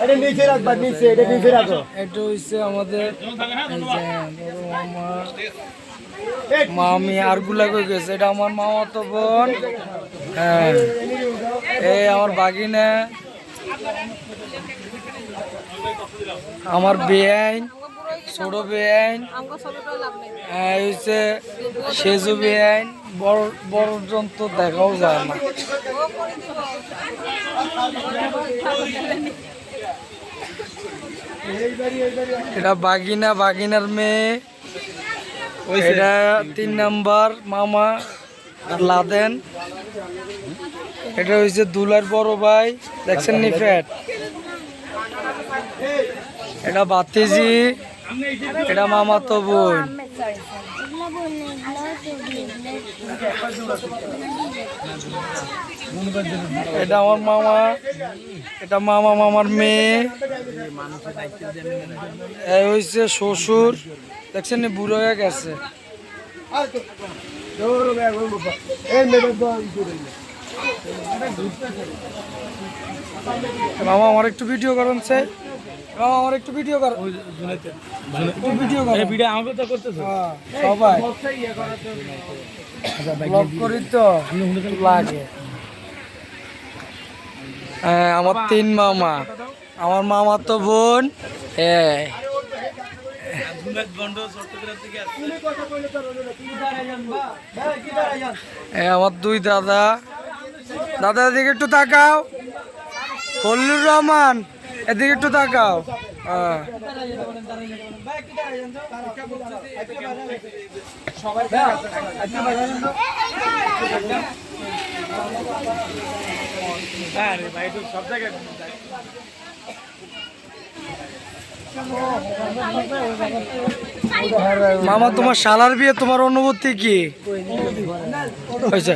এটা নিচে রাখবা, নিচে, এটা নিচে রাখো। এটা হচ্ছে আমাদের মামি আর গুলা কই গেছে, এটা আমার মামাতো বোন। হ্যাঁ, এই আমার বাগিনা, আমার বেআইন, ছোট বেআইন, এই হচ্ছে সেজু বেআইন। বড় বড় যন্ত্র দেখাও যায় না। এটা বাগিনা, বাগিনার মেয়ে। এটা 3 নাম্বার মামা লাদেন। এটা হচ্ছে দুলার বড় ভাই, দেখছেন নি ফ্যাট। এটা বাতিজি, এটা মামাতো বোন। এটা আমার মামা, এটা মামা মামার মেয়ে। এই হচ্ছে শ্বশুর, দেখছেন নি বুড়ো হয়ে গেছে। মামা আমার একটু ভিডিও করেন স্যার, মামা আমার একটু ভিডিও কর, ভিডিও কর, ভিডিও আমাকে তো করতেছ সবাই ব্লগ করি তো লাগে। হ্যাঁ, আমার 3 মামা, আমার মামা তো বোন। হ্যাঁ, আমার 2 দাদা। দাদা এদিকে একটু তাকাও, ফজলুর রহমান এদিকে একটু তাকাও। মামা তোমার শালার বিয়ে, তোমার অনুভূতি কি হয়েছে?